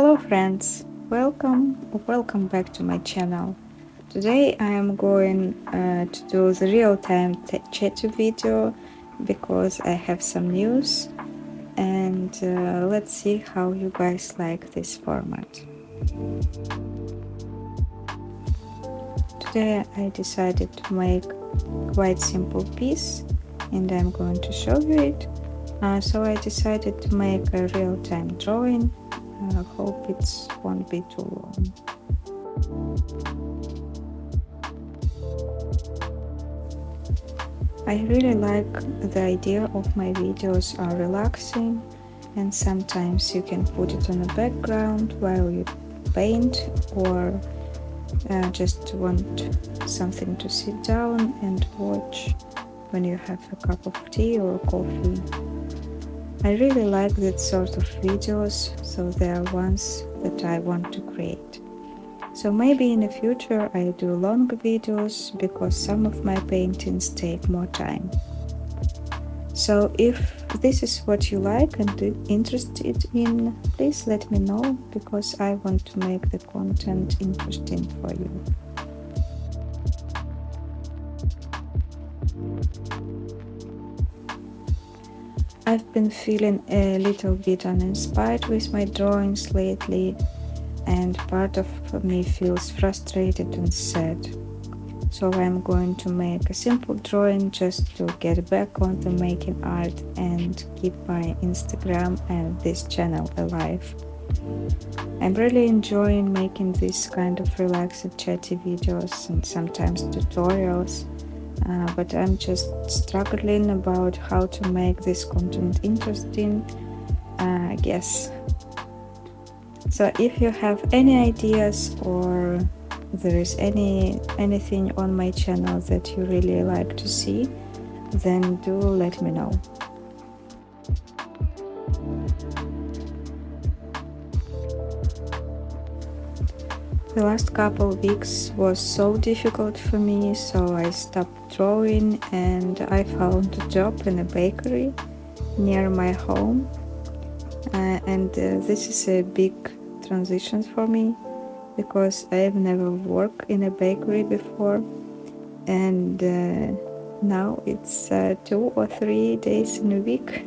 Hello friends, welcome back to my channel. Today I am going to do the real-time chatty video because I have some news and let's see how you guys like this format. Today I decided to make quite simple piece and I'm going to show you it. So I decided to make a real-time drawing. I hope it won't be too long. I really like the idea of my videos are relaxing, and sometimes you can put it on a background while you paint or just want something to sit down and watch when you have a cup of tea or coffee. I really like that sort of videos, so they are ones that I want to create. So maybe in the future I do longer videos because some of my paintings take more time. So if this is what you like and interested in, please let me know because I want to make the content interesting for you. I've been feeling a little bit uninspired with my drawings lately, and part of me feels frustrated and sad. So I'm going to make a simple drawing just to get back on the making art and keep my Instagram and this channel alive. I'm really enjoying making this kind of relaxed chatty videos and sometimes tutorials, but I'm just struggling about how to make this content interesting, I guess. So if you have any ideas or there is anything on my channel that you really like to see, then do let me know. The last couple weeks was so difficult for me, so I stopped drawing and I found a job in a bakery near my home. This is a big transition for me because I've never worked in a bakery before, and now it's 2 or 3 days in a week.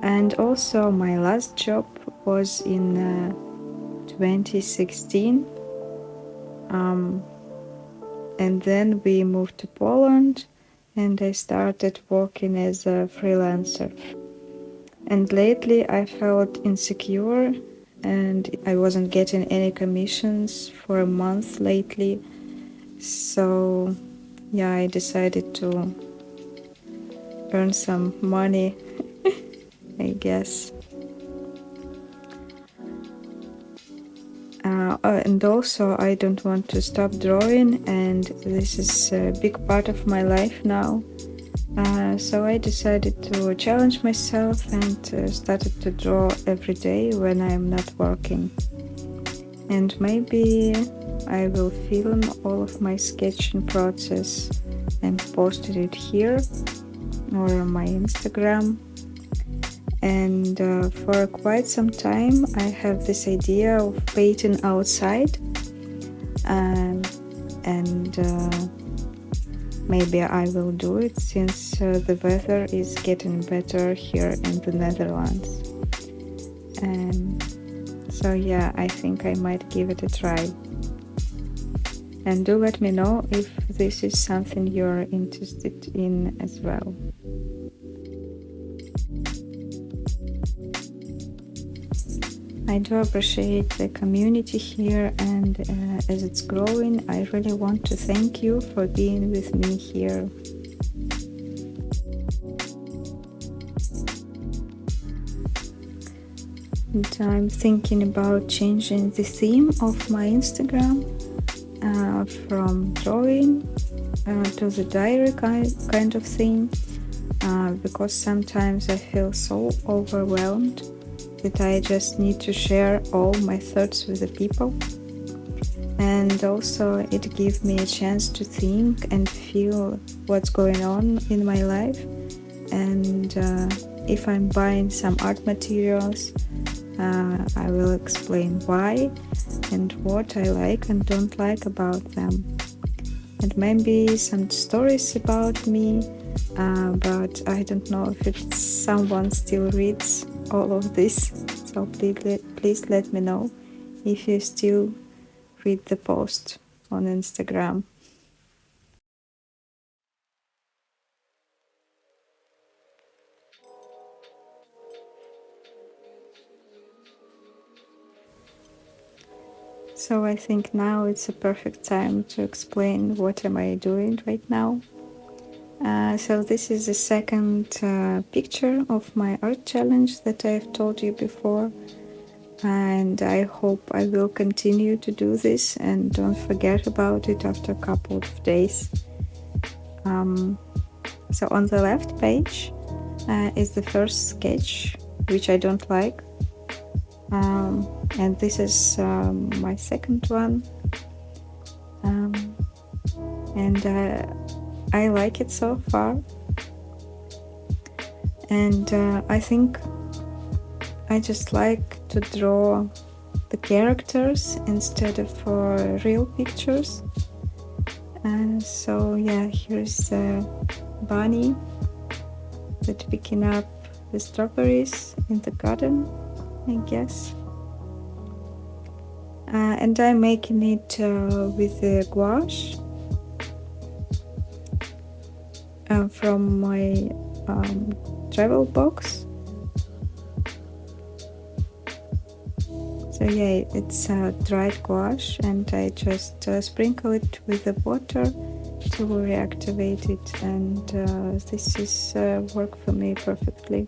And also my last job was in 2016, and then we moved to Poland and I started working as a freelancer. And lately I felt insecure and I wasn't getting any commissions for a month lately. So yeah, I decided to earn some money, I guess. And also I don't want to stop drawing, and this is a big part of my life now. So I decided to challenge myself and started to draw every day when I'm not working. And maybe I will film all of my sketching process and posted it here or on my Instagram. And for quite some time I have this idea of painting outside, and maybe I will do it since the weather is getting better here in the Netherlands. So yeah, I think I might give it a try. And do let me know if this is something you're interested in as well. I do appreciate the community here, and as it's growing, I really want to thank you for being with me here. And I'm thinking about changing the theme of my Instagram from drawing to the diary kind of thing, because sometimes I feel so overwhelmed that I just need to share all my thoughts with the people. And also it gives me a chance to think and feel what's going on in my life. And if I'm buying some art materials, I will explain why and what I like and don't like about them. And maybe some stories about me, but I don't know if it's someone still reads all of this. So please let me know if you still read the post on Instagram. So I think now it's a perfect time to explain what am I doing right now. So this is the second picture of my art challenge that I've told you before, and I hope I will continue to do this and don't forget about it after a couple of days. So on the left page is the first sketch, which I don't like, and this is my second one, and I like it so far, and I think I just like to draw the characters instead of real pictures. So yeah, here's Bunny that picking up the strawberries in the garden, I guess. And I'm making it with the gouache from my travel box. So yeah, it's dried gouache, and I just sprinkle it with the water to reactivate it, and this is work for me perfectly.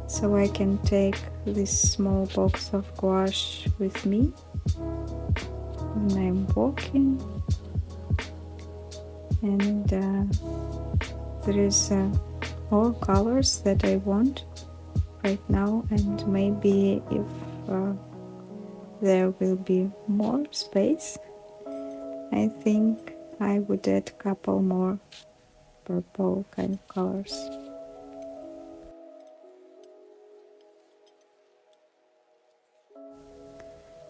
So I can take this small box of gouache with me when I'm walking, and there is all colors that I want right now, and maybe if there will be more space, I think I would add a couple more purple kind of colors.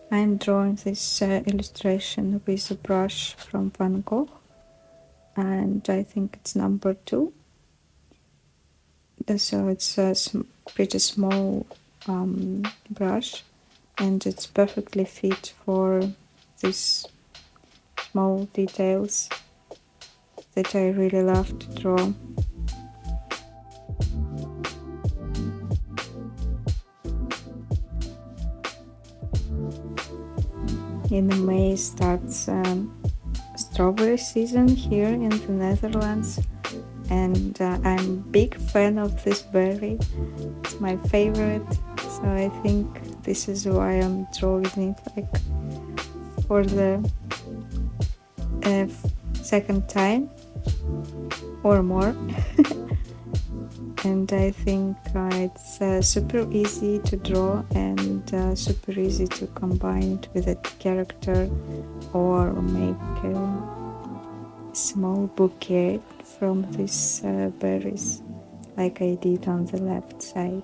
I'm drawing this illustration with a brush from Van Gogh, and I think it's number 2. So it's a pretty small brush, and it's perfectly fit for these small details that I really love to draw. In May starts strawberry season here in the Netherlands, and I'm a big fan of this berry. It's my favorite, so I think this is why I'm drawing it like for the second time or more. And I think it's super easy to draw and super easy to combine it with a character or make a small bouquet from these berries, like I did on the left side.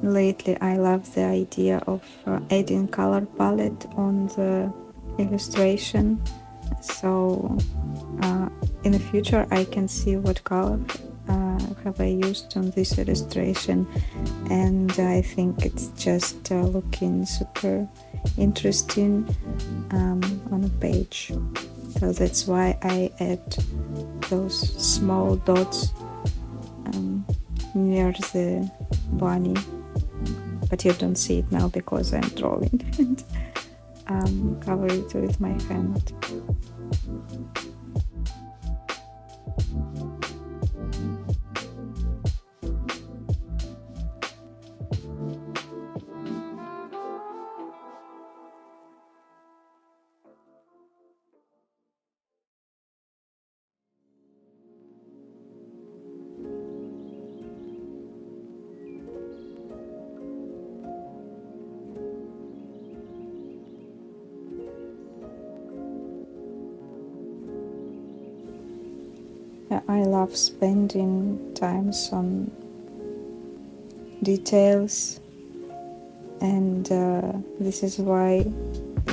Lately I love the idea of adding color palette on the illustration, so in the future I can see what color have I used on this illustration, and I think it's just looking super interesting on a page. So that's why I add those small dots near the bunny, but you don't see it now because I'm drawing and cover it with my hand. I love spending times on details, and this is why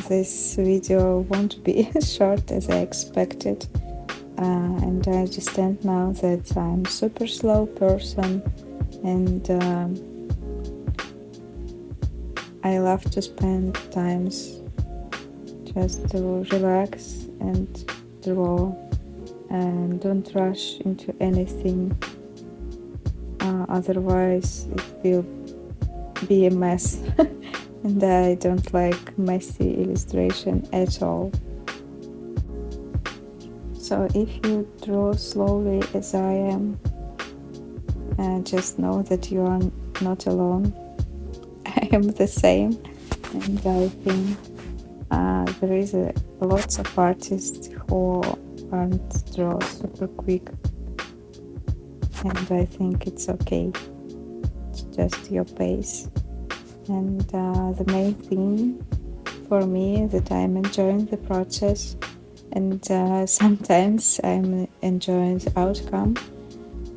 this video won't be as short as I expected. And I understand now that I'm a super slow person, and I love to spend times just to relax and draw, and don't rush into anything, otherwise it will be a mess. And I don't like messy illustration at all. So if you draw slowly as I am, just know that you are not alone. I am the same, and I think there is lots of artists who aren't draw super quick, and I think it's okay. It's just your pace. And the main thing for me is that I'm enjoying the process, and sometimes I'm enjoying the outcome,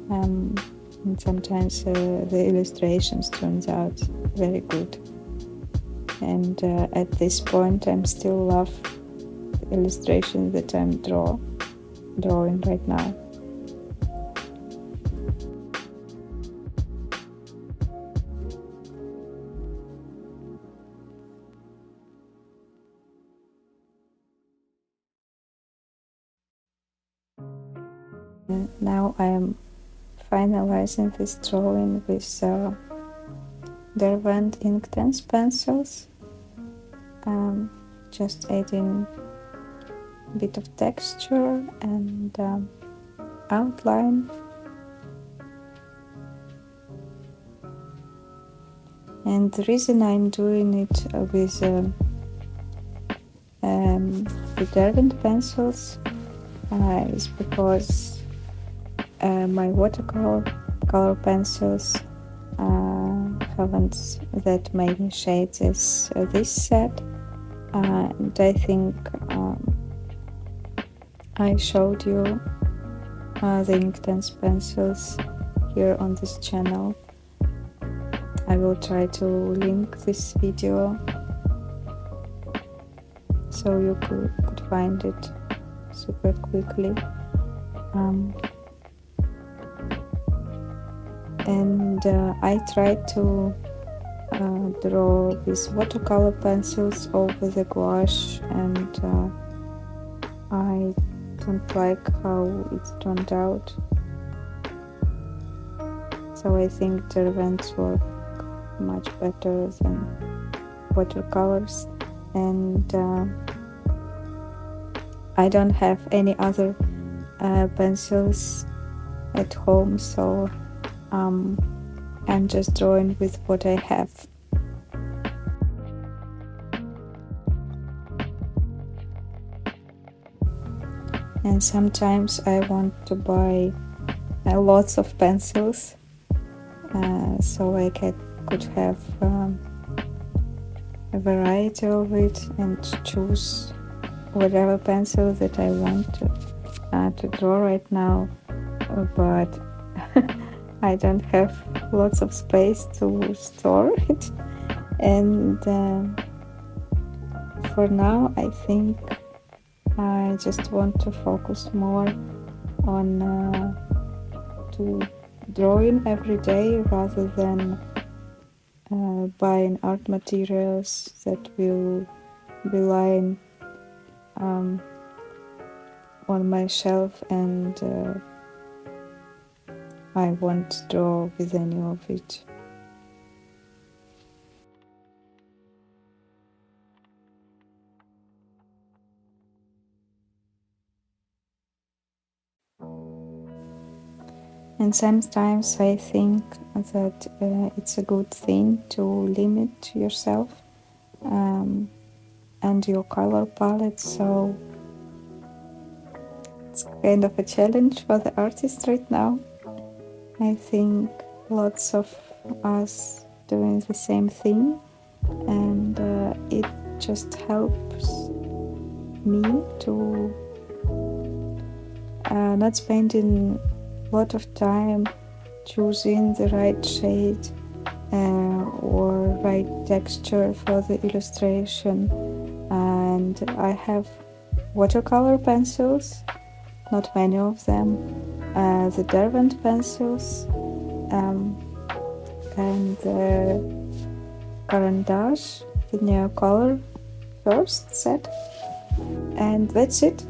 and sometimes the illustrations turns out very good. And at this point I'm still love the illustration that I'm drawing right now. Now I am finalizing this drawing with derwent Inktense pencils, just adding a bit of texture and outline. And the reason I'm doing it with the derwent pencils is because my watercolor pencils haven't that many shades as this set, and I think I showed you the Inktense pencils here on this channel. I will try to link this video so you could find it super quickly. And I tried to draw with watercolor pencils over the gouache, and I don't like how it turned out. So I think derwents work much better than watercolors, and I don't have any other pencils at home, so I'm just drawing with what I have. And sometimes I want to buy lots of pencils, so I could have a variety of it and choose whatever pencil that I want to draw right now, but I don't have lots of space to store it, and for now I think I just want to focus more on to drawing every day rather than buying art materials that will be lying on my shelf, and I won't draw with any of it. And sometimes I think that it's a good thing to limit yourself and your color palette, so it's kind of a challenge for the artist right now. I think lots of us doing the same thing, and it just helps me to not spending a lot of time choosing the right shade or right texture for the illustration. And I have watercolor pencils, not many of them, the derwent pencils, and the Caran d'Ache, the Neocolor first set, and that's it.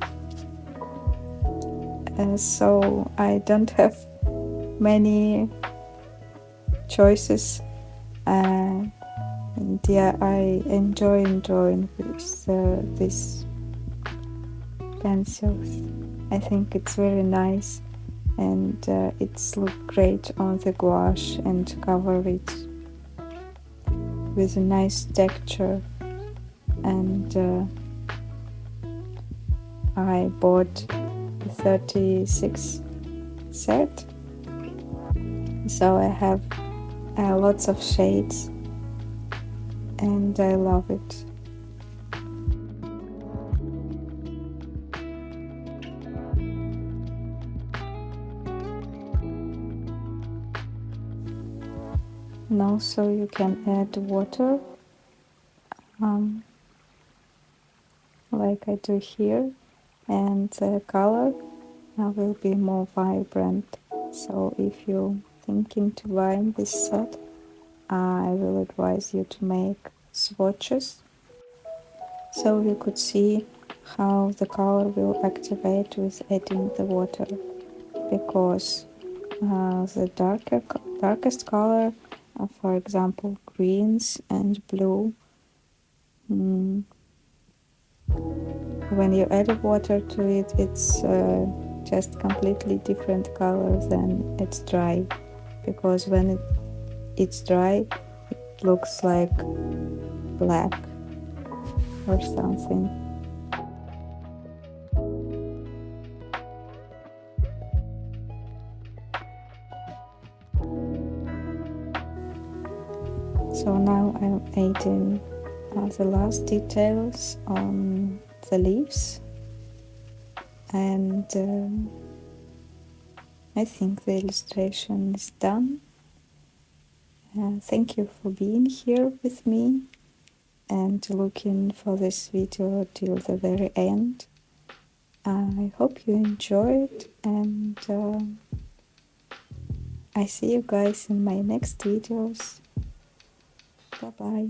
So I don't have many choices, and yeah, I enjoy drawing with these pencils. I think it's very nice, and it's look great on the gouache, and cover it with a nice texture. And I bought the 36 set, so I have lots of shades, and I love it. And also you can add water, like I do here, and the color will be more vibrant. So if you're thinking to buy this set, I will advise you to make swatches, so you could see how the color will activate with adding the water, because the darkest color, for example greens and blue, when you add water to it, it's just completely different color than it's dry, because when it's dry it looks like black or something. So now I'm adding the last details on the leaves, and I think the illustration is done. Thank you for being here with me and looking for this video till the very end. I hope you enjoyed, and I see you guys in my next videos. Bye bye.